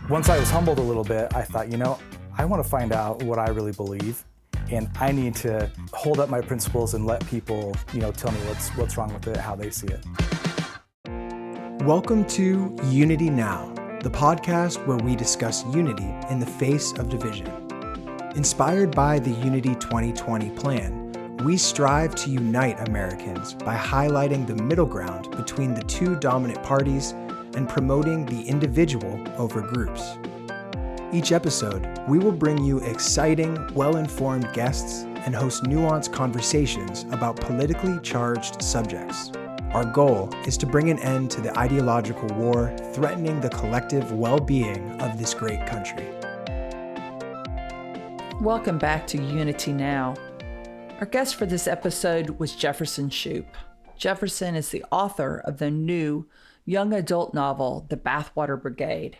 Once I was humbled a little bit, I thought, I want to find out what I really believe, and I need to hold up my principles and let people, tell me what's wrong with it, how they see it. Welcome to UnityNow, the podcast where we discuss unity in the face of division. Inspired by the Unity 2020 plan, we strive to unite Americans by highlighting the middle ground between the two dominant parties and promoting the individual over groups. Each episode, we will bring you exciting, well-informed guests and host nuanced conversations about politically charged subjects. Our goal is to bring an end to the ideological war threatening the collective well-being of this great country. Welcome back to UnityNow. Our guest for this episode was Jefferson Shupe. Jefferson is the author of the new young adult novel, The Bathwater Brigade.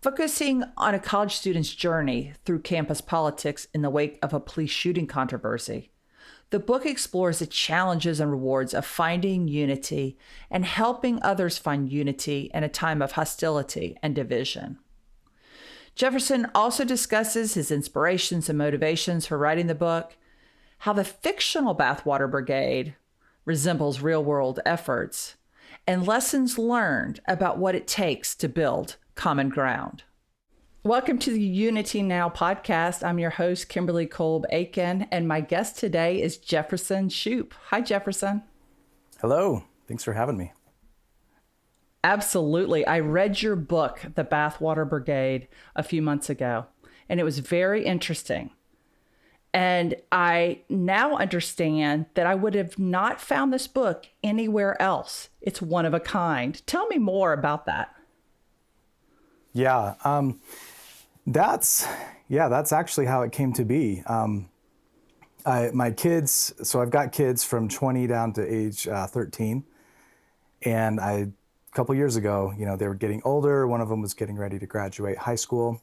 Focusing on a college student's journey through campus politics in the wake of a police shooting controversy, the book explores the challenges and rewards of finding unity and helping others find unity in a time of hostility and division. Jefferson also discusses his inspirations and motivations for writing the book, how the fictional Bathwater Brigade resembles real-world efforts, and lessons learned about what it takes to build common ground. Welcome to the UnityNow podcast. I'm your host, Kimberly Kolb Eakin, and my guest today is Jefferson Shupe. Hi, Jefferson. Hello. Thanks for having me. Absolutely. I read your book, The Bathwater Brigade, a few months ago, and it was very interesting. And I now understand that I would have not found this book anywhere else. It's one of a kind. Tell me more about that. Yeah, that's actually how it came to be. My kids, so I've got kids from 20 down to age 13. And a couple years ago, they were getting older. One of them was getting ready to graduate high school.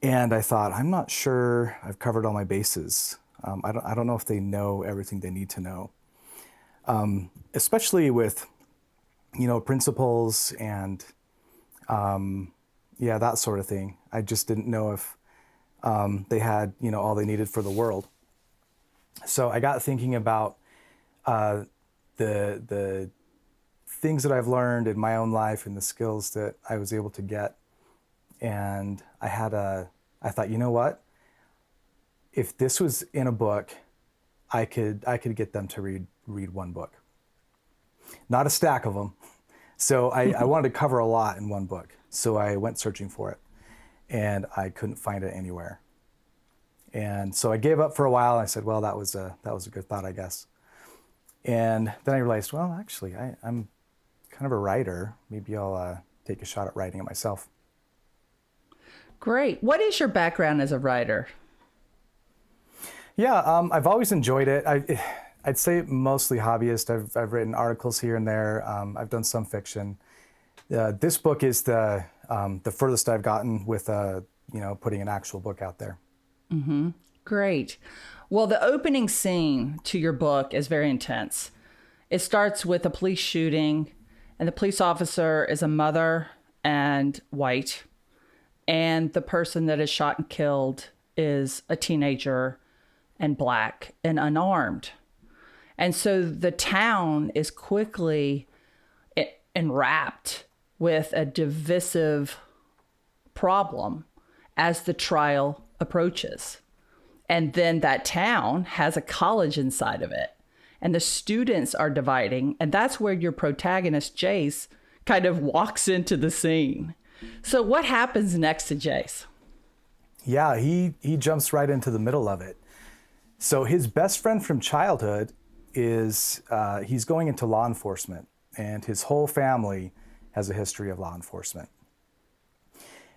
And I thought, I'm not sure I've covered all my bases. I don't know if they know everything they need to know, especially with, principles and, that sort of thing. I just didn't know if they had, all they needed for the world. So I got thinking about the things that I've learned in my own life and the skills that I was able to get. And I thought, you know what? If this was in a book, I could get them to read one book, not a stack of them. So I wanted to cover a lot in one book. So I went searching for it, and I couldn't find it anywhere. And so I gave up for a while. And I said, well, that was a good thought, I guess. And then I realized, well, actually, I'm kind of a writer. Maybe I'll take a shot at writing it myself. Great. What is your background as a writer? Yeah, I've always enjoyed it. I'd say mostly hobbyist. I've written articles here and there. I've done some fiction. This book is the furthest I've gotten with putting an actual book out there. Mm-hmm. Great. Well, the opening scene to your book is very intense. It starts with a police shooting, and the police officer is a mother and white. And the person that is shot and killed is a teenager and black and unarmed. And so the town is quickly enwrapped with a divisive problem as the trial approaches. And then that town has a college inside of it. And the students are dividing. And that's where your protagonist, Jace, kind of walks into the scene. So what happens next to Jace? Yeah, he jumps right into the middle of it. So his best friend from childhood is, he's going into law enforcement, and his whole family has a history of law enforcement.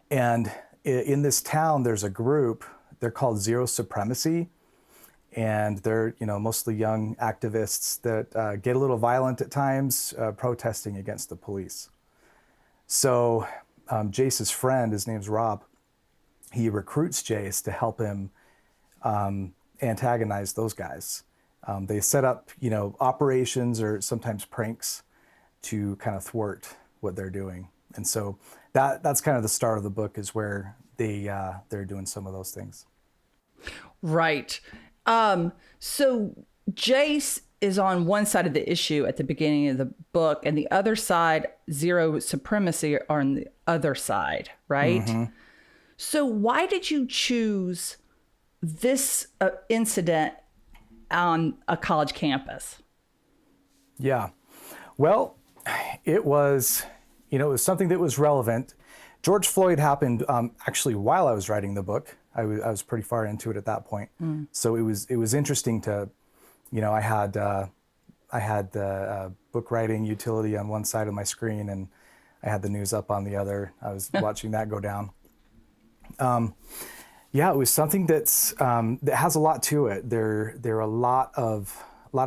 And in this town, there's a group, they're called Zero Supremacy, and they're mostly young activists that get a little violent at times, protesting against the police. So Jace's friend, his name's Rob, he recruits Jace to help him antagonize those guys. They set up, operations or sometimes pranks to kind of thwart what they're doing. And so that's kind of the start of the book, is where they're doing some of those things. Right. So Jace is on one side of the issue at the beginning of the book, and the other side, zero supremacy, are on the other side, right? Mm-hmm. So why did you choose this incident on a college campus? Yeah. Well, it was something that was relevant. George Floyd happened actually while I was writing the book. I was pretty far into it at that point. So it was interesting to, I had the book writing utility on one side of my screen, and I had the news up on the other. I was watching that go down. Yeah, it was something that has a lot to it. There are a lot of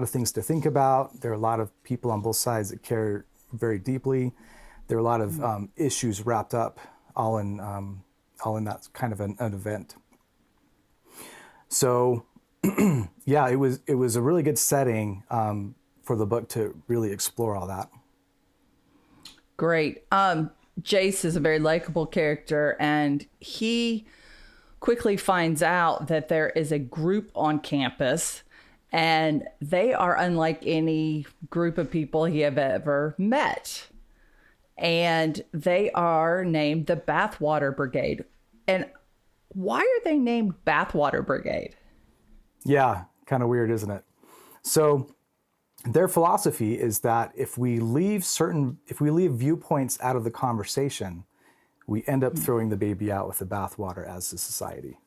things to think about. There are a lot of people on both sides that care very deeply. There are a lot of issues wrapped up all in that kind of an event. So, yeah, it was a really good setting for the book to really explore all that. Great. Jace is a very likable character, and he quickly finds out that there is a group on campus, and they are unlike any group of people he have ever met. And they are named the Bathwater Brigade. And why are they named Bathwater Brigade? Yeah, kind of weird, isn't it? So their philosophy is that if we leave viewpoints out of the conversation, we end up throwing the baby out with the bathwater as a society.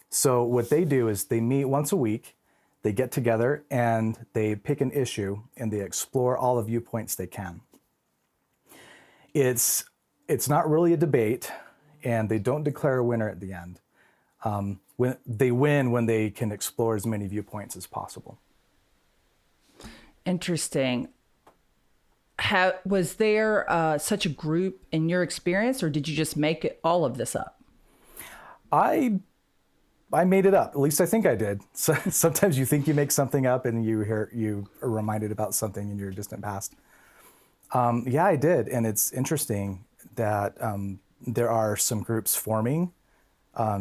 So what they do is they meet once a week, they get together, and they pick an issue, and they explore all the viewpoints they can. It's not really a debate, and they don't declare a winner at the end. When they win when they can explore as many viewpoints as possible. Interesting. Was there such a group in your experience, or did you just make all of this up? I made it up. At least I think I did. So sometimes you think you make something up, and you are reminded about something in your distant past. Yeah, I did, and it's interesting that there are some groups forming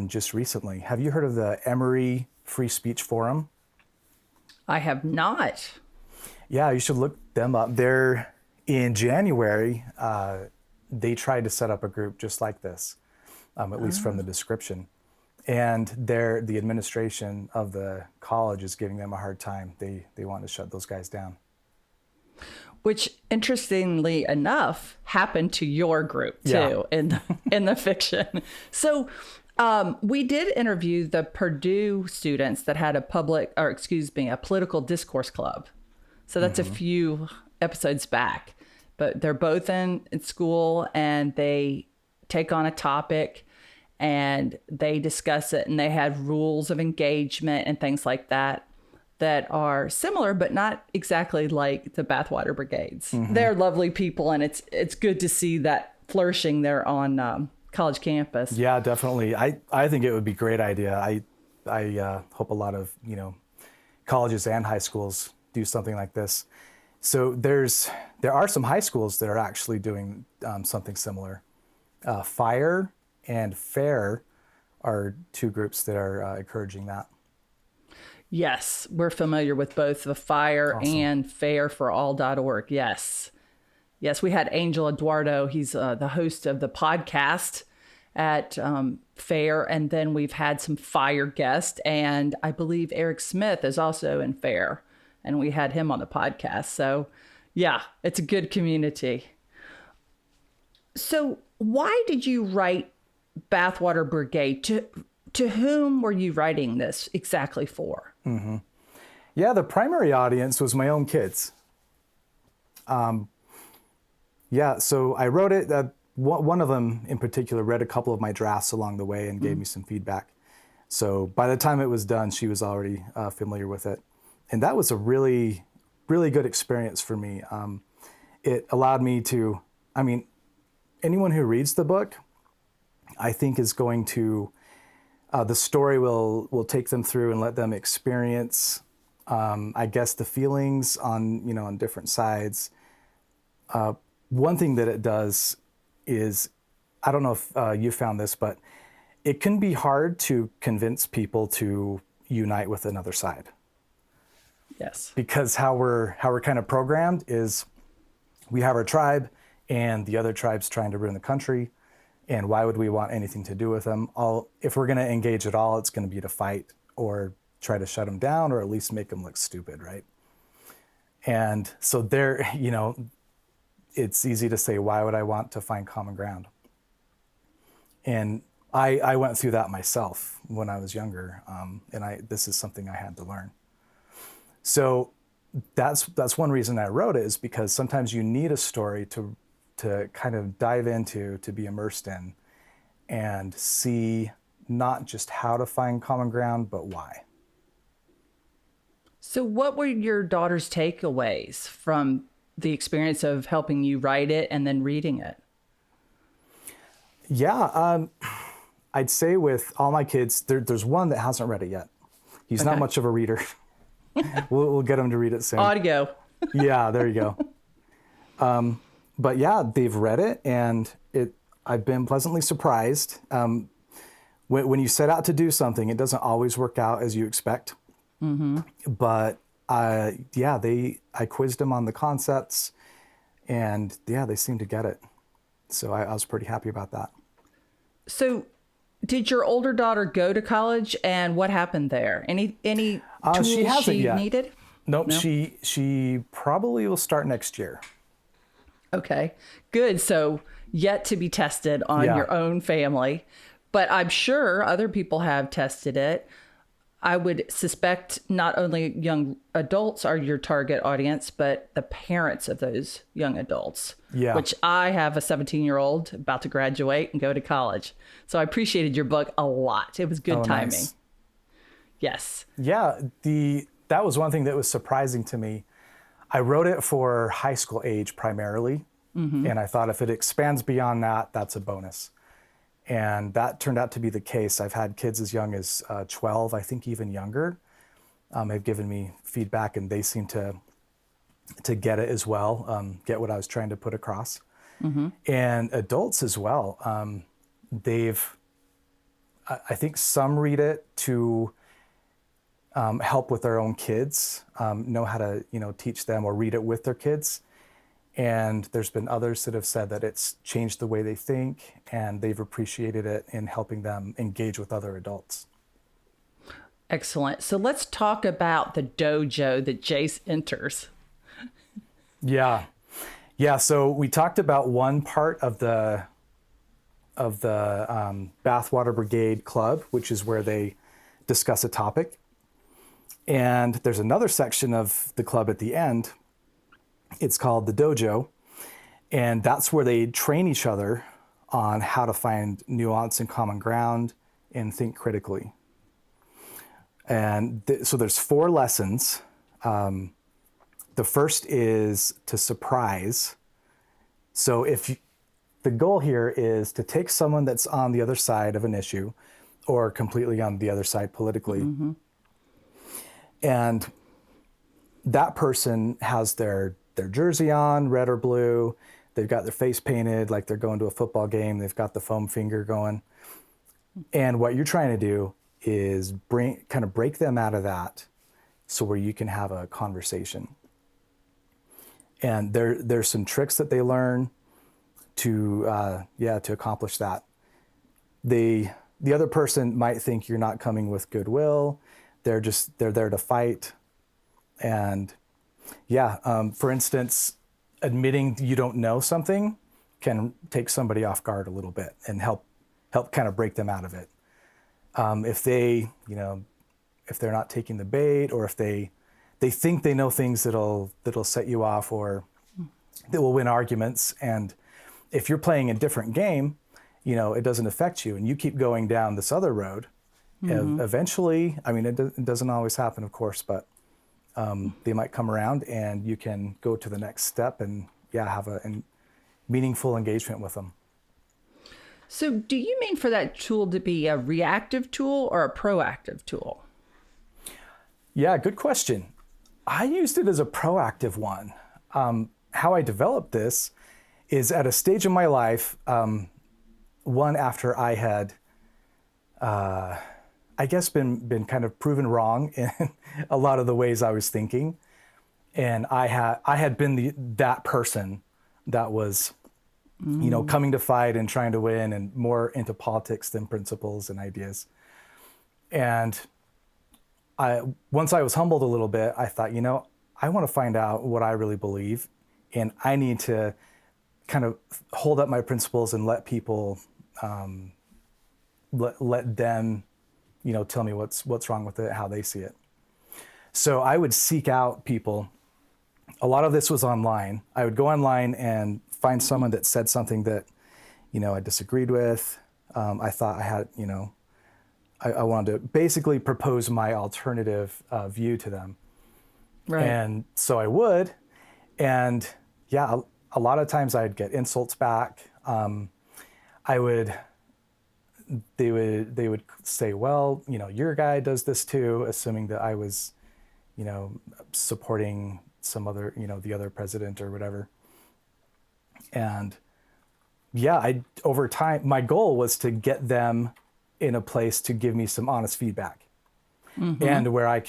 just recently. Have you heard of the Emory Free Speech Forum? I have not. Yeah, you should look them up. They're in January. They tried to set up a group just like this, at least from the description. And the administration of the college is giving them a hard time. They want to shut those guys down. Which, interestingly enough, happened to your group too, in the fiction. So we did interview the Purdue students that had a political discourse club. So that's a few episodes back. But they're both in school, and they take on a topic and they discuss it, and they had rules of engagement and things like that are similar, but not exactly like the Bathwater Brigades. They're lovely people, and it's good to see that flourishing there on college campus. Yeah, definitely. I think it would be a great idea. I hope a lot of colleges and high schools do something like this. So there are some high schools that are actually doing something similar. FIRE and FAIR are two groups that are encouraging that. Yes, we're familiar with both the FIRE and fairforall.org. Yes. Yes, we had Angel Eduardo. He's the host of the podcast at FAIR. And then we've had some FIRE guests. And I believe Eric Smith is also in FAIR. And we had him on the podcast. So, yeah, it's a good community. So why did you write Bathwater Brigade? To whom were you writing this exactly for? Mm-hmm. Yeah, the primary audience was my own kids. Yeah, so I wrote it. One of them in particular read a couple of my drafts along the way and gave me some feedback. So by the time it was done, she was already familiar with it. And that was a really, really good experience for me. It allowed me to, anyone who reads the book, I think is going to, the story will take them through and let them experience, I guess, the feelings on different sides. One thing that it does is, I don't know if you found this, but it can be hard to convince people to unite with another side. Yes. Because how we're kind of programmed is we have our tribe and the other tribe's trying to ruin the country. And why would we want anything to do with them? If we're going to engage at all, it's going to be to fight or try to shut them down or at least make them look stupid, right? And so there, it's easy to say, why would I want to find common ground? And I went through that myself when I was younger, and this is something I had to learn. So that's one reason I wrote it, is because sometimes you need a story to kind of dive into, to be immersed in, and see not just how to find common ground, but why. So what were your daughter's takeaways from the experience of helping you write it and then reading it? Yeah, I'd say with all my kids, there's one that hasn't read it yet. He's not much of a reader. We'll get him to read it soon. Audio. Yeah, there you go. But yeah, they've read it, and I've been pleasantly surprised. When you set out to do something, it doesn't always work out as you expect. Mm-hmm. But I quizzed them on the concepts, and yeah, they seemed to get it. So I was pretty happy about that. So did your older daughter go to college, and what happened there? Any tools she needed? Nope, no? She probably will start next year. Okay, good. So yet to be tested on your own family, but I'm sure other people have tested it. I would suspect not only young adults are your target audience, but the parents of those young adults, which I have a 17-year-old about to graduate and go to college. So I appreciated your book a lot. It was good timing. Nice. Yes. Yeah, that was one thing that was surprising to me. I wrote it for high school age primarily, and I thought if it expands beyond that, that's a bonus. And that turned out to be the case. I've had kids as young as 12, I think even younger, have given me feedback, and they seem to get it as well, get what I was trying to put across. Mm-hmm. And adults as well. I think some read it to help with their own kids, know how to teach them or read it with their kids. And there's been others that have said that it's changed the way they think, and they've appreciated it in helping them engage with other adults. Excellent. So let's talk about the dojo that Jace enters. Yeah. So we talked about one part of the Bathwater Brigade Club, which is where they discuss a topic. And there's another section of the club at the end. It's called the dojo, and that's where they train each other on how to find nuance and common ground and think critically. And so there's 4 lessons. The first is to surprise. So the goal here is to take someone that's on the other side of an issue or completely on the other side politically, and that person has their jersey on, red or blue. They've got their face painted like they're going to a football game. They've got the foam finger going. And what you're trying to do is break them out of that, so where you can have a conversation. And there's some tricks that they learn to accomplish that. The other person might think you're not coming with goodwill. They're there to fight. And for instance, admitting you don't know something can take somebody off guard a little bit and help kind of break them out of it. If they're not taking the bait, or if they think they know things that'll set you off or that will win arguments, and if you're playing a different game, it doesn't affect you, and you keep going down this other road, eventually, it doesn't always happen, of course, but they might come around and you can go to the next step and have a meaningful engagement with them. So do you mean for that tool to be a reactive tool or a proactive tool? Yeah, good question. I used it as a proactive one. How I developed this is at a stage in my life, one after I had, I guess, been kind of proven wrong in a lot of the ways I was thinking, and I had been that person that was, coming to fight and trying to win, and more into politics than principles and ideas. And once I was humbled a little bit, I thought, I want to find out what I really believe, and I need to kind of hold up my principles and let people, let them, tell me what's wrong with it, how they see it. So I would seek out people. A lot of this was online. I would go online and find someone that said something that, I disagreed with. I thought I had, I wanted to basically propose my alternative view to them. Right. And so I would, and yeah, a lot of times I'd get insults back. They would say, well, your guy does this too, assuming that I was, supporting some other, the other president or whatever. And yeah, over time, my goal was to get them in a place to give me some honest feedback. And where I,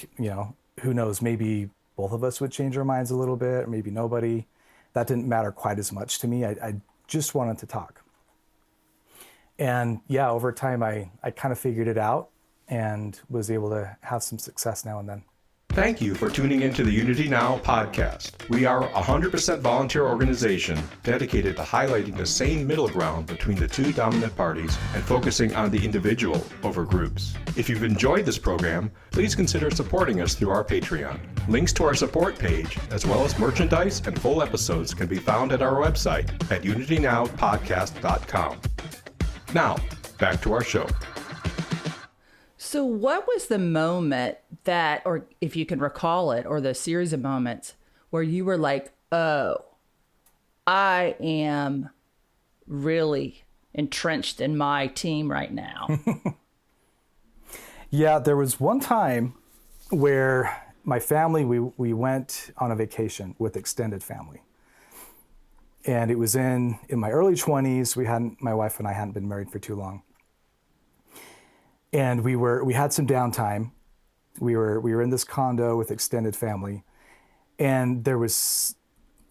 who knows, maybe both of us would change our minds a little bit, or maybe nobody. That didn't matter quite as much to me. I just wanted to talk. And yeah, over time, I kind of figured it out and was able to have some success now and then. Thank you for tuning into the UnityNow podcast. We are a 100% volunteer organization dedicated to highlighting the sane middle ground between the two dominant parties and focusing on the individual over groups. If you've enjoyed this program, please consider supporting us through our Patreon. Links to our support page, as well as merchandise and full episodes, can be found at our website at UnityNowPodcast.com. Now, back to our show. So what was the moment that, or if you can recall it, or the series of moments where you were like, oh, I am really entrenched in my team right now? Yeah, there was one time where my family, we went on a vacation with extended family. And it was in my early 20s. My wife and I hadn't been married for too long. And we had some downtime. We were in this condo with extended family, and there was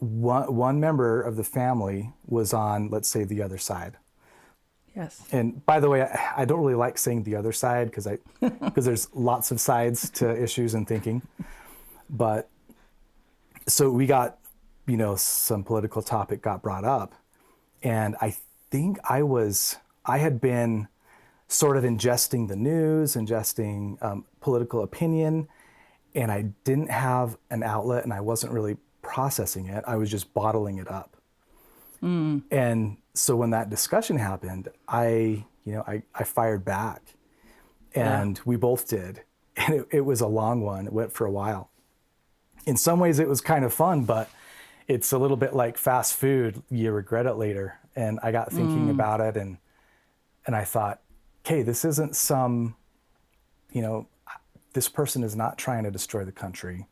one member of the family was on, let's say, the other side. Yes. And by the way, I don't really like saying the other side because there's lots of sides to issues and thinking. But so we got, some political topic got brought up, and I think I had been sort of ingesting the news, ingesting political opinion, and I didn't have an outlet, and I wasn't really processing it. I was just bottling it up. And so when that discussion happened, I fired back, and we both did. And it was a long one. It went for a while. In some ways, it was kind of fun, but it's a little bit like fast food. You regret it later. And I got thinking about it, and I thought, okay, this isn't this person is not trying to destroy the country.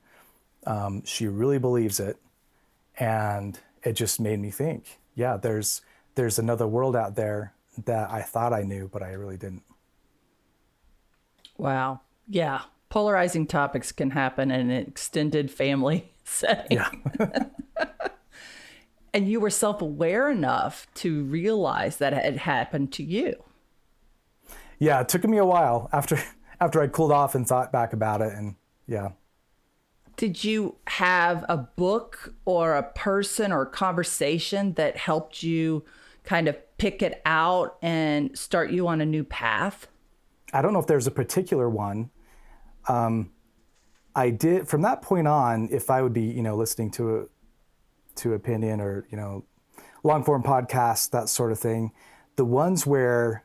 She really believes it. And it just made me think, yeah, there's another world out there that I thought I knew, but I really didn't. Wow. Yeah. Polarizing topics can happen in an extended family setting. Yeah. And you were self-aware enough to realize that it had happened to you. Yeah, it took me a while after I cooled off and thought back about it, and yeah. Did you have a book or a person or a conversation that helped you kind of pick it out and start you on a new path? I don't know if there's a particular one. I did, from that point on, if I would be, listening to opinion or, long form podcasts, that sort of thing, the ones where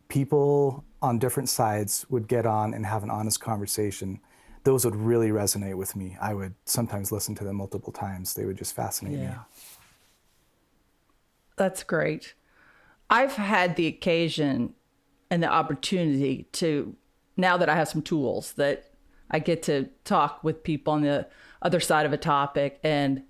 people on different sides would get on and have an honest conversation, those would really resonate with me. I would sometimes listen to them multiple times. They would just fascinate me. That's great. I've had the occasion and the opportunity to, now that I have some tools, that I get to talk with people on the other side of a topic. And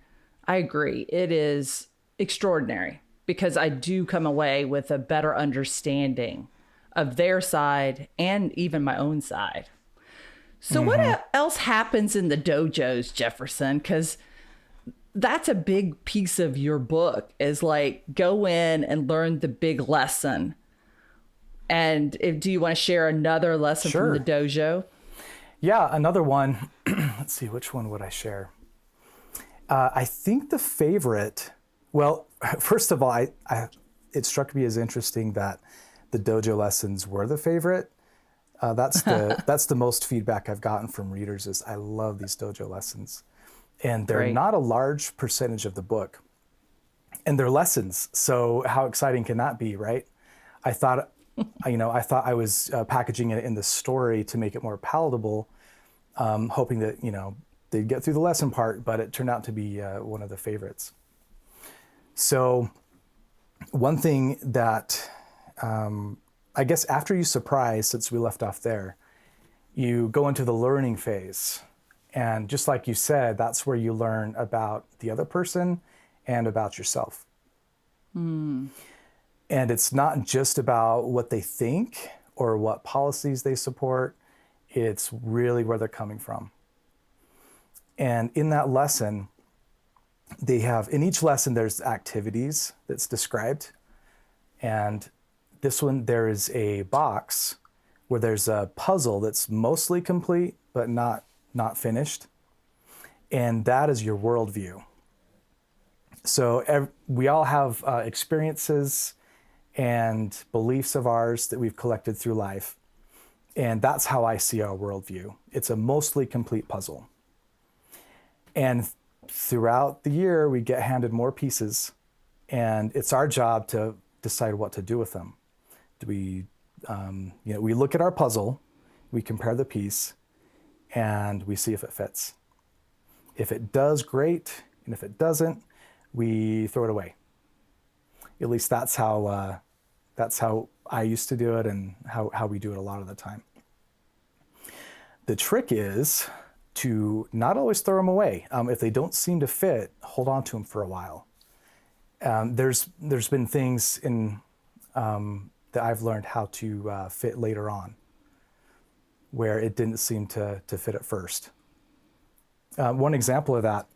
I agree. It is extraordinary because I do come away with a better understanding of their side and even my own side. So what else happens in the dojos, Jefferson? Because that's a big piece of your book, is like go in and learn the big lesson. And do you want to share another lesson from the dojo? Yeah, another one. Let's see, which one would I share? I think the favorite, well, first of all, it struck me as interesting that the dojo lessons were the favorite. That's the most feedback I've gotten from readers is I love these dojo lessons. And they're not a large percentage of the book. And they're lessons. So how exciting can that be, right? I thought I was packaging it in the story to make it more palatable, hoping that, they'd get through the lesson part, but it turned out to be one of the favorites. So one thing that, I guess after you surprise, since we left off there, you go into the learning phase. And just like you said, that's where you learn about the other person and about yourself. And it's not just about what they think or what policies they support. It's really where they're coming from. And in that lesson, in each lesson, there's activities that's described. And this one, there is a box where there's a puzzle that's mostly complete, but not finished. And that is your worldview. So we all have experiences and beliefs of ours that we've collected through life. And that's how I see our worldview. It's a mostly complete puzzle. And throughout the year, we get handed more pieces, and it's our job to decide what to do with them. Do we, we look at our puzzle, we compare the piece, and we see if it fits. If it does, great, and if it doesn't, we throw it away. At least that's how I used to do it, and how we do it a lot of the time. The trick is to not always throw them away. If they don't seem to fit, hold on to them for a while. There's been things that I've learned how to fit later on, where it didn't seem to fit at first. One example of that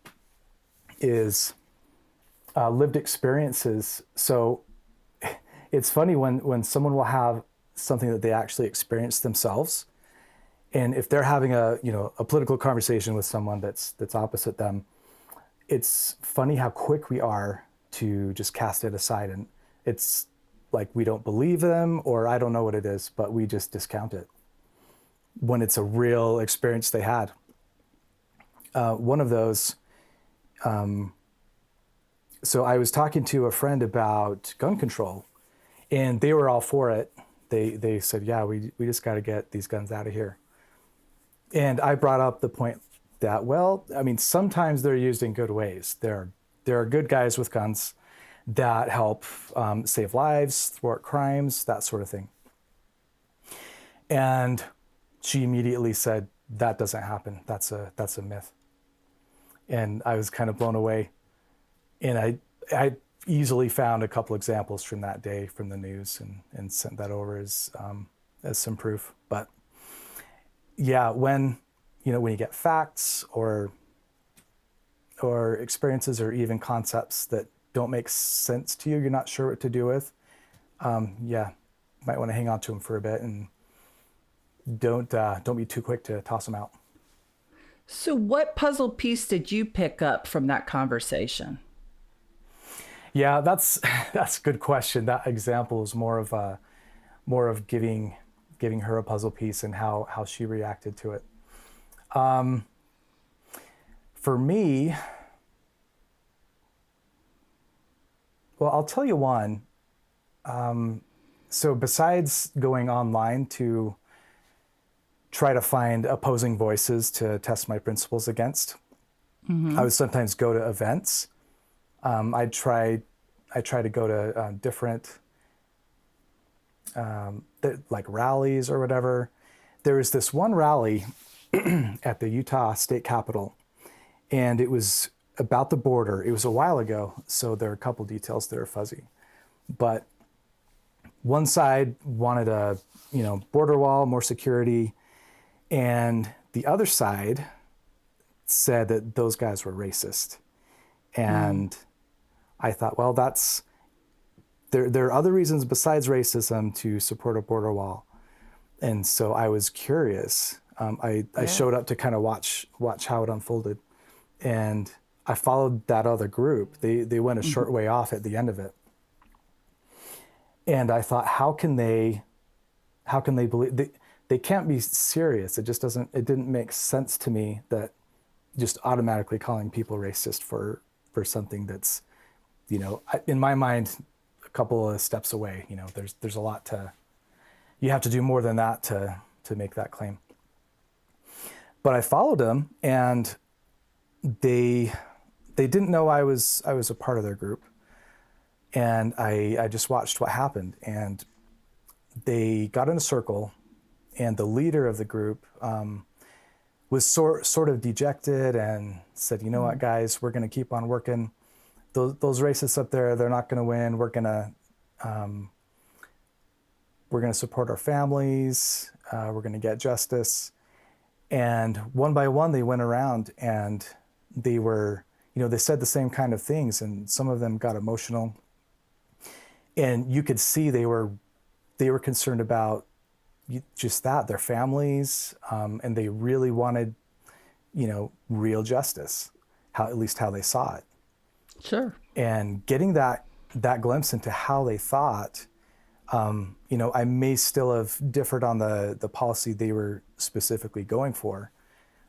is lived experiences. So it's funny when someone will have something that they actually experienced themselves. And if they're having a political conversation with someone that's opposite them, it's funny how quick we are to just cast it aside. And it's like we don't believe them, or I don't know what it is, but we just discount it when it's a real experience they had. One of those, so I was talking to a friend about gun control, and they were all for it. They said, yeah, we just got to get these guns out of here. And I brought up the point that, well, I mean, sometimes they're used in good ways. There are good guys with guns that help save lives, thwart crimes, that sort of thing. And she immediately said, that doesn't happen. That's a myth. And I was kind of blown away. And I easily found a couple examples from that day from the news and sent that over as some proof. But yeah, when you get facts or experiences or even concepts that don't make sense to you, you're not sure what to do with, might want to hang on to them for a bit and don't be too quick to toss them out. So what puzzle piece did you pick up from that conversation? Yeah, that's a good question. That example is more of giving her a puzzle piece and how she reacted to it. For me, well, I'll tell you one. So besides going online to try to find opposing voices to test my principles against, I would sometimes go to events. I try to go to different like rallies or whatever. There was this one rally at the Utah State Capitol, and it was about the border. It was a while ago, so there are a couple details that are fuzzy. But one side wanted a, border wall, more security, and the other side said that those guys were racist. And I thought, well, there are other reasons besides racism to support a border wall. And so I was curious. I showed up to kind of watch how it unfolded. And I followed that other group. They went a short way off at the end of it. And I thought, how can they believe they can't be serious? It didn't make sense to me that just automatically calling people racist for something that's, in my mind, a couple of steps away. There's a lot you have to do more than that to make that claim. But I followed them, and they didn't know I was a part of their group. And I just watched what happened, and they got in a circle, and the leader of the group was sort of dejected and said, "You know what, guys, we're going to keep on working. Those racists up there, they're not going to win. We're going to support our families. We're going to get justice." And one by one, they went around, and they were, they said the same kind of things, and some of them got emotional. And you could see they were concerned about just that, their families, and they really wanted, real justice, at least how they saw it. Sure. And getting that glimpse into how they thought, I may still have differed on the policy they were specifically going for,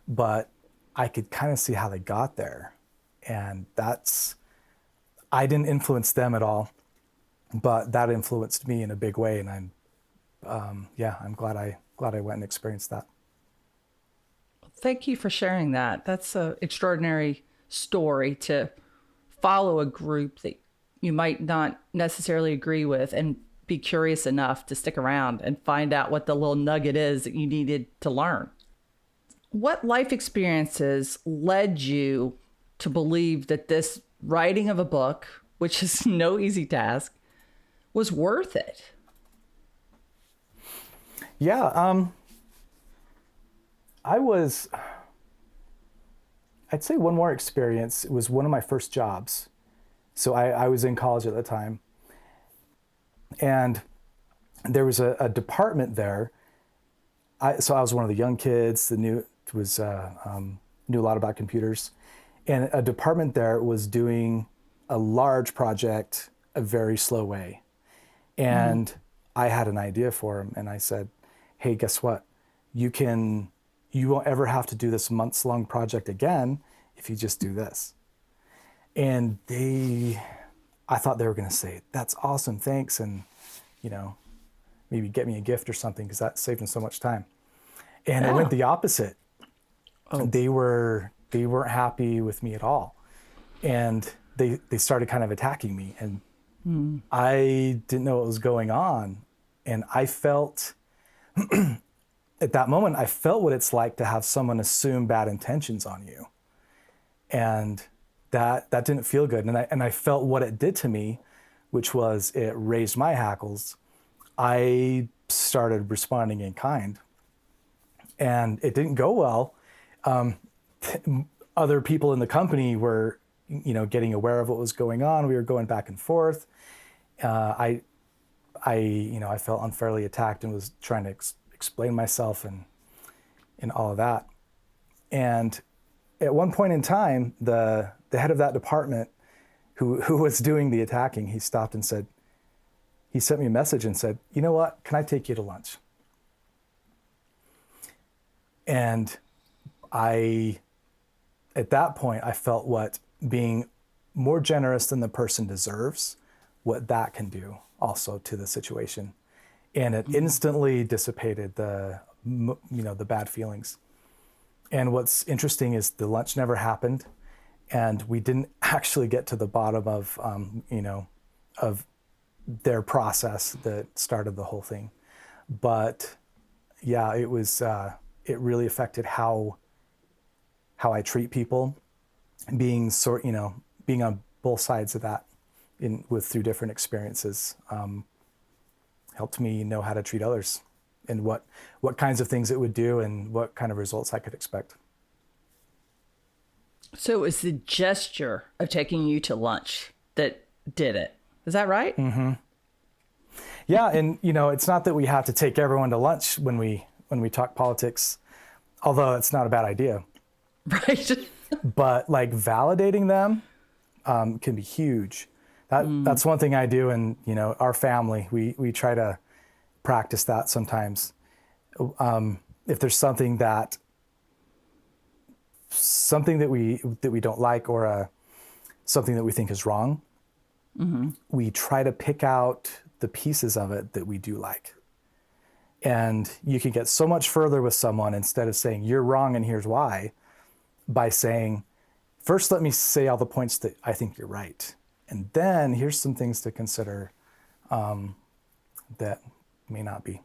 but I could kind of see how they got there. And I didn't influence them at all, but that influenced me in a big way. And I'm glad I went and experienced that. Thank you for sharing that. That's an extraordinary story to follow a group that you might not necessarily agree with and be curious enough to stick around and find out what the little nugget is that you needed to learn. What life experiences led you to believe that this writing of a book, which is no easy task, was worth it? Yeah, I'd say one more experience. It was one of my first jobs. So I was in college at the time. And there was a department there. So I was one of the young kids that knew a lot about computers. And a department there was doing a large project a very slow way. And I had an idea for him, and I said, "Hey, guess what? You won't ever have to do this months-long project again if you just do this." And I thought they were going to say, "That's awesome, thanks," and maybe get me a gift or something, because that saved them so much time. And it went the opposite. Oh. They weren't happy with me at all, and they started kind of attacking me, and I didn't know what was going on. And I felt, at that moment, I felt what it's like to have someone assume bad intentions on you. And that didn't feel good. And I felt what it did to me, which was it raised my hackles. I started responding in kind. And it didn't go well. Other people in the company were, getting aware of what was going on. We were going back and forth. I felt unfairly attacked and was trying to explain myself and all of that. And at one point in time, the head of that department, who was doing the attacking, he stopped and said, he sent me a message and said, "You know what? Can I take you to lunch?" And at that point, I felt what being more generous than the person deserves, what that can do also to the situation. And it instantly dissipated the bad feelings. And what's interesting is the lunch never happened, and we didn't actually get to the bottom of their process that started the whole thing. But yeah, it really affected how I treat people, being on both sides of that through different experiences, helped me know how to treat others and what kinds of things it would do and what kind of results I could expect. So it was the gesture of taking you to lunch that did it. Is that right? Mm-hmm. Yeah, and it's not that we have to take everyone to lunch when we talk politics, although it's not a bad idea. Right. But like validating them can be huge. That's one thing I do, and our family, we try to practice that sometimes. If there's something that we don't like, or something that we think is wrong, we try to pick out the pieces of it that we do like. And you can get so much further with someone instead of saying you're wrong and here's why, by saying, first let me say all the points that I think you're right, and then here's some things to consider that may not be.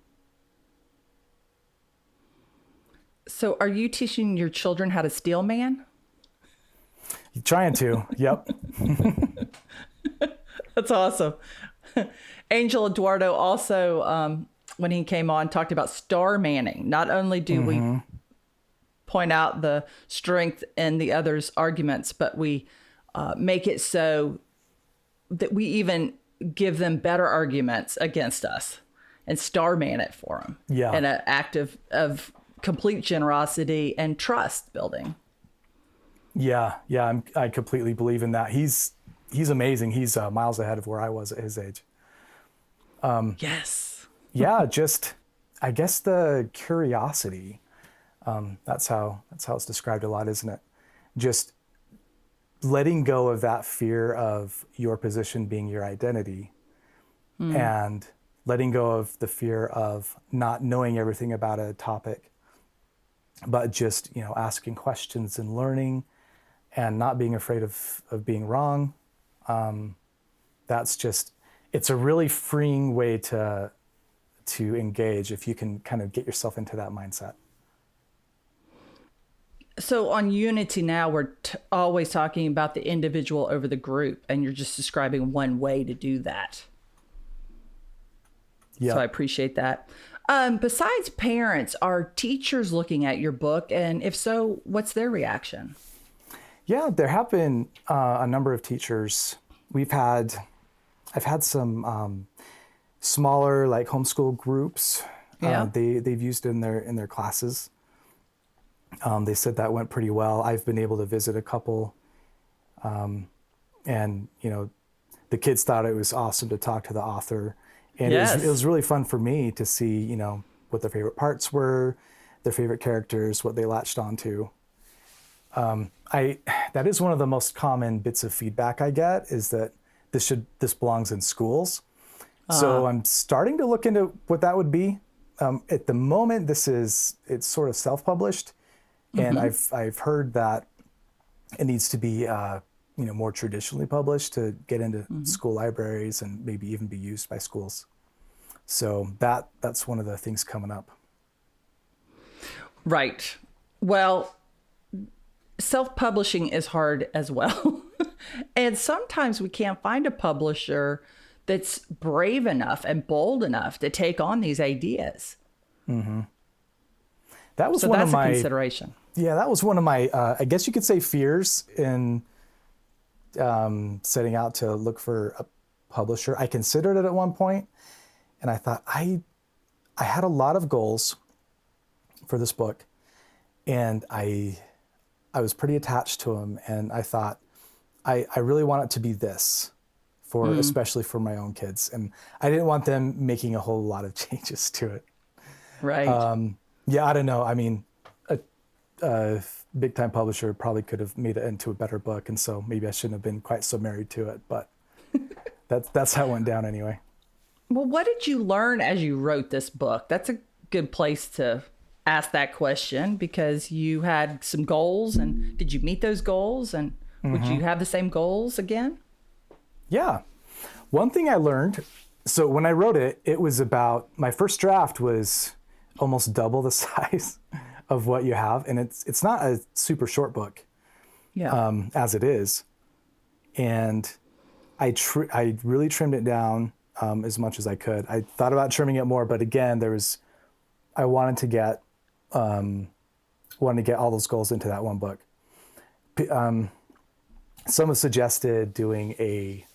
So are you teaching your children how to steel man? Trying to, yep. That's awesome. Angel Eduardo also, when he came on, talked about star manning. Not only do we point out the strength in the other's arguments, but we make it so that we even give them better arguments against us and star man it for them. Yeah. In an act of complete generosity and trust building. Yeah, I completely believe in that. He's amazing. He's miles ahead of where I was at his age. Yes. Yeah, just I guess the curiosity. That's how it's described a lot, isn't it? Just letting go of that fear of your position being your identity, and letting go of the fear of not knowing everything about a topic, but just asking questions and learning, and not being afraid of being wrong. It's a really freeing way to engage if you can kind of get yourself into that mindset. So on UnityNow, we're always talking about the individual over the group, and you're just describing one way to do that. Yeah. So I appreciate that. Besides parents, are teachers looking at your book? And if so, what's their reaction? Yeah, there have been a number of teachers. I've had some smaller like homeschool groups. Yeah. They've used it in their classes. They said that went pretty well. I've been able to visit a couple, and the kids thought it was awesome to talk to the author, and Yes. it was really fun for me to see what their favorite parts were, their favorite characters, what they latched onto. That is one of the most common bits of feedback I get, is that this belongs in schools. So I'm starting to look into what that would be. At the moment, it's sort of self-published, and I've heard that it needs to be more traditionally published to get into school libraries and maybe even be used by schools. So that's one of the things coming up. Right. Well, self-publishing is hard as well. And sometimes we can't find a publisher that's brave enough and bold enough to take on these ideas. Mm-hmm. That was So one that's of my a consideration. Yeah, that was one of my I guess you could say fears in setting out to look for a publisher. I considered it at one point, and I thought I had a lot of goals for this book, and I was pretty attached to them, and I thought I really want it to be this, especially for my own kids, and I didn't want them making a whole lot of changes to it. Right. Yeah, I don't know. I mean, a big time publisher probably could have made it into a better book, and so maybe I shouldn't have been quite so married to it, but that's how it went down anyway. Well, what did you learn as you wrote this book? That's a good place to ask that question, because you had some goals, and did you meet those goals, and would you have the same goals again? Yeah. One thing I learned, so when I wrote it, it was about, my first draft was almost double the size of what you have, and it's not a super short book. Yeah. As it is. And I really trimmed it down as much as I could. I thought about trimming it more, but again, I wanted to get all those goals into that one book. Someone suggested doing a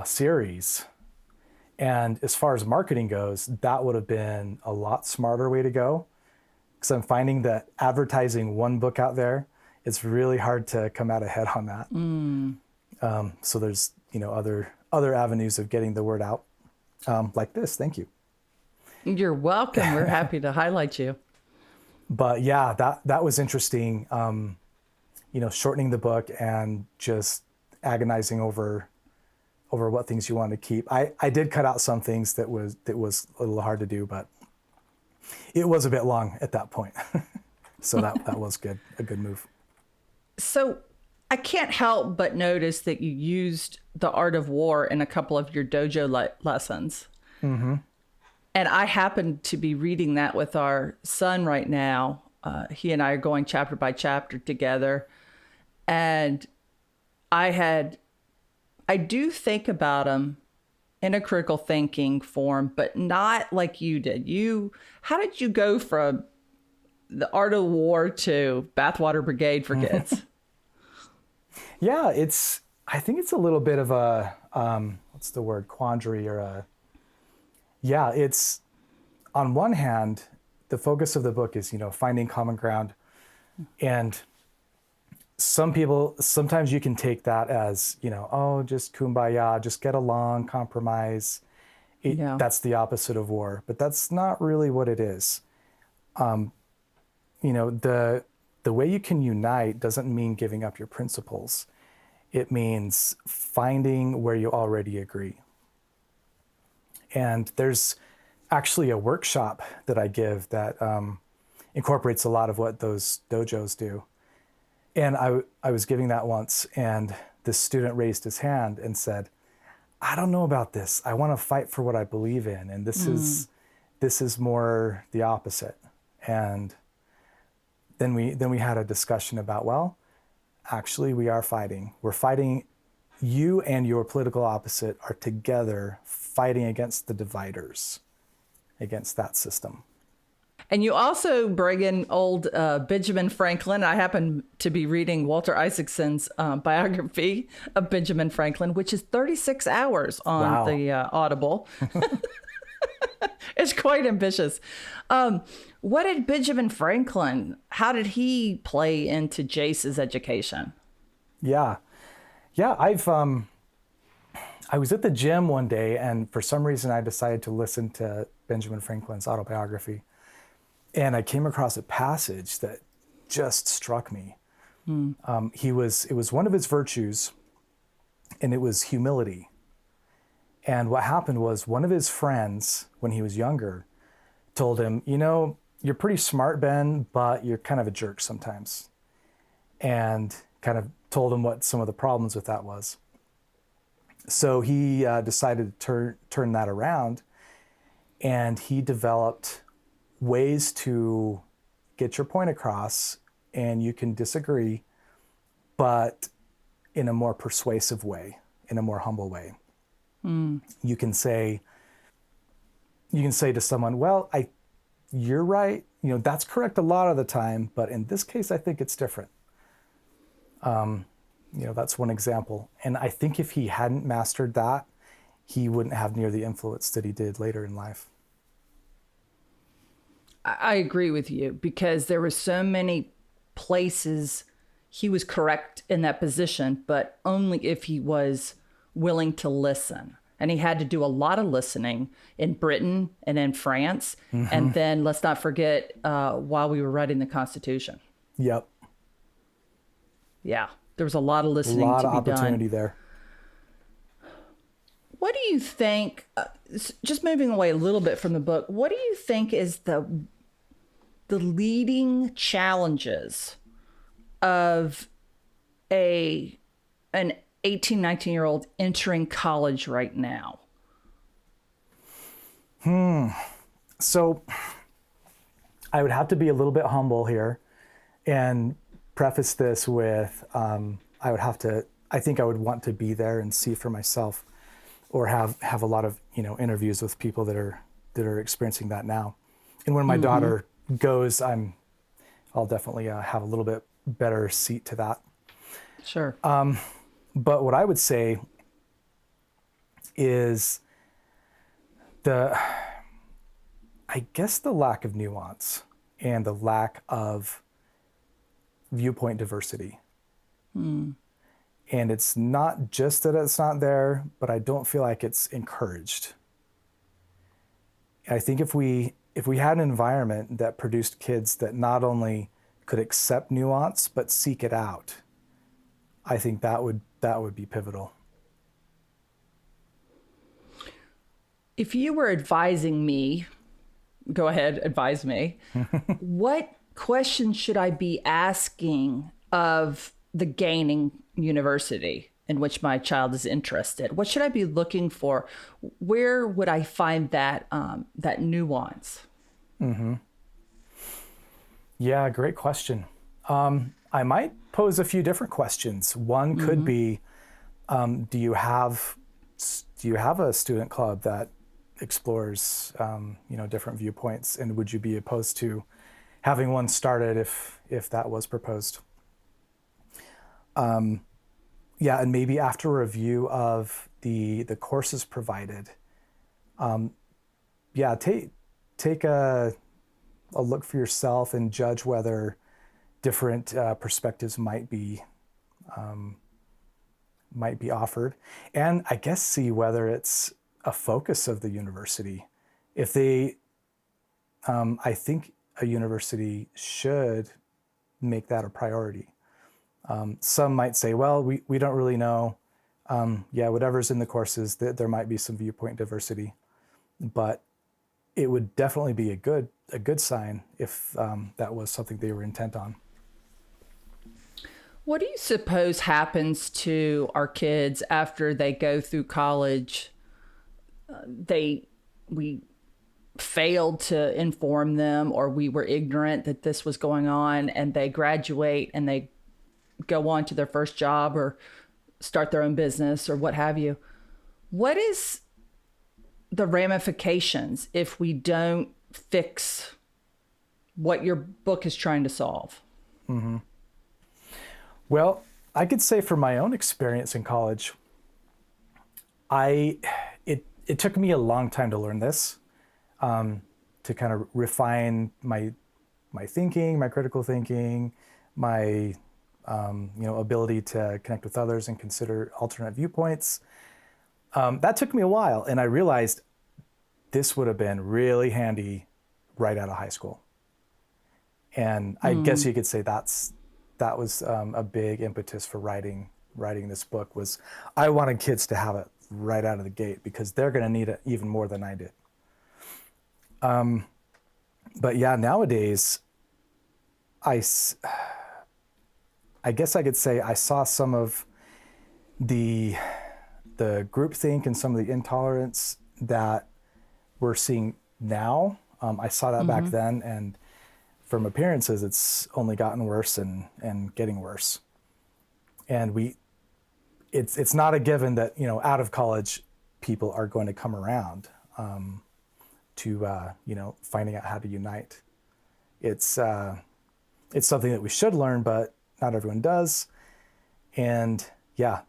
series, and as far as marketing goes, that would have been a lot smarter way to go, because I'm finding that advertising one book out there, it's really hard to come out ahead on that. So there's other avenues of getting the word out, like this. Thank you. You're welcome. We're happy to highlight you. But yeah, that was interesting. Shortening the book and just agonizing over what things you want to keep. I did cut out some things that was a little hard to do, but it was a bit long at that point. So that was good, a good move. So I can't help but notice that you used the art of war in a couple of your dojo lessons. Mm-hmm. And I happen to be reading that with our son right now. He and I are going chapter by chapter together. And I do think about him in a critical thinking form, but not like you did. How did you go from the art of war to Bathwater Brigade for kids? Yeah, I think it's a little bit of a, what's the word, quandary it's, on one hand, the focus of the book is, finding common ground. And sometimes you can take that as, just kumbaya, just get along, compromise. That's the opposite of war, but that's not really what it is. The way you can unite doesn't mean giving up your principles. It means finding where you already agree. And there's actually a workshop that I give that incorporates a lot of what those dojos do. And I was giving that once, and this student raised his hand and said, I don't know about this. I want to fight for what I believe in. And this is more the opposite. And then we had a discussion about, well, actually we are fighting. We're fighting. You and your political opposite are together fighting against the dividers, against that system. And you also bring in old Benjamin Franklin. I happen to be reading Walter Isaacson's biography of Benjamin Franklin, which is 36 hours on the Audible. It's quite ambitious. What did Benjamin Franklin, how did he play into Jace's education? Yeah, I was at the gym one day, and for some reason I decided to listen to Benjamin Franklin's autobiography. And I came across a passage that just struck me. It was one of his virtues, and it was humility. And what happened was, one of his friends, when he was younger, told him, you're pretty smart, Ben, but you're kind of a jerk sometimes. And kind of told him what some of the problems with that was. So he decided to turn that around, and he developed ways to get your point across, and you can disagree, but in a more persuasive way, in a more humble way. You can say to someone, well, you're right, that's correct a lot of the time, but in this case, I think it's different. That's one example. And I think if he hadn't mastered that, he wouldn't have near the influence that he did later in life. I agree with you, because there were so many places he was correct in that position, but only if he was willing to listen. And he had to do a lot of listening in Britain and in France. Mm-hmm. And then let's not forget while we were writing the Constitution. Yep. Yeah, there was a lot of listening to be done. A lot of opportunity there. What do you think, just moving away a little bit from the book, what do you think is the leading challenges of an 18, 19-year-old entering college right now? So I would have to be a little bit humble here and preface this with, I would have to I think I would want to be there and see for myself, or have a lot of, interviews with people that are experiencing that now. And when my daughter goes, I'll definitely have a little bit better seat to that. Sure. But what I would say is I guess the lack of nuance and the lack of viewpoint diversity. And it's not just that it's not there, but I don't feel like it's encouraged. I think if we had an environment that produced kids that not only could accept nuance, but seek it out, I think that would be pivotal. If you were advising me, go ahead, advise me. What questions should I be asking of the gaining university in which my child is interested? What should I be looking for? Where would I find that nuance? Yeah, great question. I might pose a few different questions. One could be, do you have a student club that explores different viewpoints, and would you be opposed to having one started if that was proposed? Yeah, and maybe after a review of the courses provided, take a look for yourself and judge whether different perspectives might be offered, and I guess see whether it's a focus of the university. If they, I think a university should make that a priority. Some might say, well, we don't really know. Whatever's in the courses, there might be some viewpoint diversity, but it would definitely be a good sign if that was something they were intent on. What do you suppose happens to our kids after they go through college? We failed to inform them, or we were ignorant that this was going on, and they graduate and they go on to their first job or start their own business or what have you. What is the ramifications if we don't fix what your book is trying to solve? Well, I could say from my own experience in college, it took me a long time to learn this, to kind of refine my thinking, my critical thinking, my ability to connect with others and consider alternate viewpoints. That took me a while, and I realized this would have been really handy right out of high school. And I guess you could say that was a big impetus for writing this book. Was I wanted kids to have it right out of the gate, because they're going to need it even more than I did. But yeah, nowadays, I guess I could say I saw some of the groupthink and some of the intolerance that we're seeing now. I saw that back then, and from appearances, it's only gotten worse and getting worse. And it's not a given that, out of college, people are going to come around to finding out how to unite. It's something that we should learn, but not everyone does. And yeah,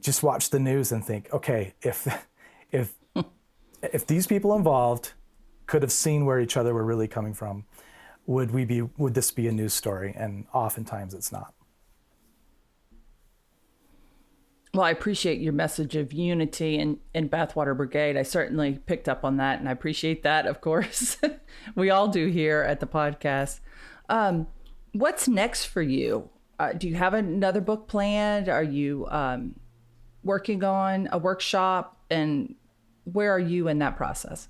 just watch the news and think, okay, if these people involved could have seen where each other were really coming from, would this be a news story? And oftentimes it's not. Well, I appreciate your message of unity in Bathwater Brigade. I certainly picked up on that, and I appreciate that, of course. We all do here at the podcast. What's next for you? Do you have another book planned? Are you working on a workshop? And where are you in that process?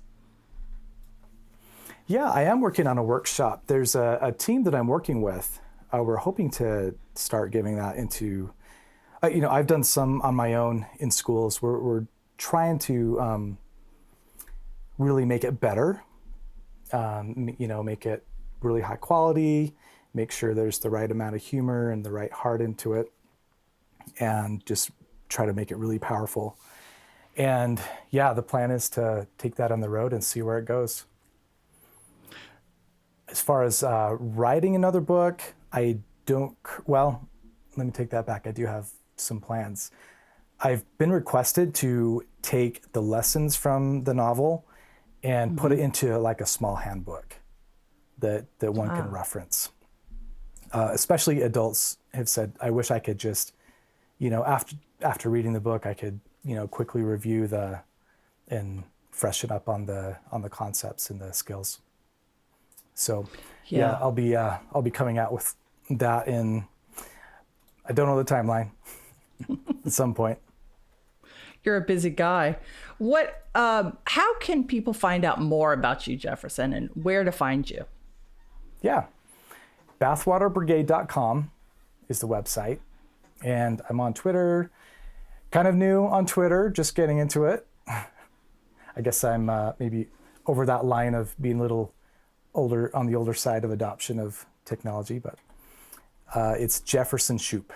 Yeah, I am working on a workshop. There's a team that I'm working with. We're hoping to start giving that into, I've done some on my own in schools. We're trying to really make it better, make it really high quality, make sure there's the right amount of humor and the right heart into it. and just try to make it really powerful. And yeah, the plan is to take that on the road and see where it goes. As far as writing another book, well, let me take that back. I do have some plans. I've been requested to take the lessons from the novel and put it into like a small handbook that one can reference. Especially adults have said, I wish I could just, after reading the book, I could, quickly review and freshen up on the concepts and the skills. So yeah, I'll be coming out with that in, I don't know the timeline, at some point. You're a busy guy. How can people find out more about you, Jefferson, and where to find you? Yeah. Bathwaterbrigade.com is the website. And I'm on Twitter, kind of new on Twitter, just getting into it. I guess I'm maybe over that line of being a little older, on the older side of adoption of technology, but it's Jefferson Shupe,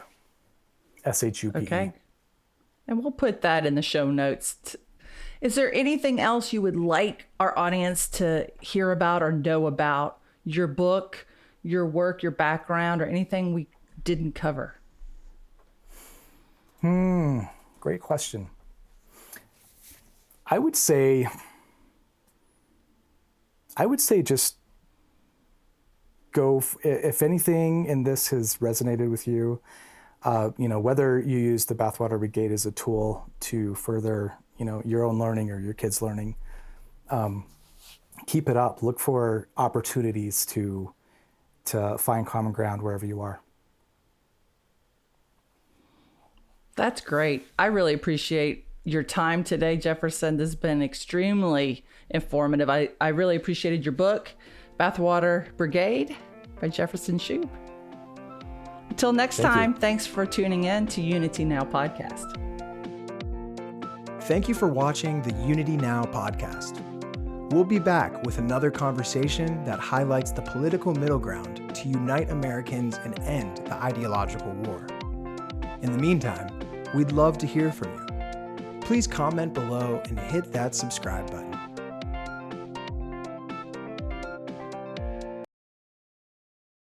Shupe. Okay. And we'll put that in the show notes. Is there anything else you would like our audience to hear about or know about your book, your work, your background, or anything we didn't cover? Great question. I would say just go, if anything in this has resonated with you, whether you use the Bathwater Brigade as a tool to further, your own learning or your kids' learning, keep it up. Look for opportunities to find common ground wherever you are. That's great. I really appreciate your time today, Jefferson. This has been extremely informative. I really appreciated your book, Bathwater Brigade by Jefferson Shupe. Until next time, thanks for tuning in to UnityNow podcast. Thank you for watching the UnityNow podcast. We'll be back with another conversation that highlights the political middle ground to unite Americans and end the ideological war. In the meantime, we'd love to hear from you. Please comment below and hit that subscribe button.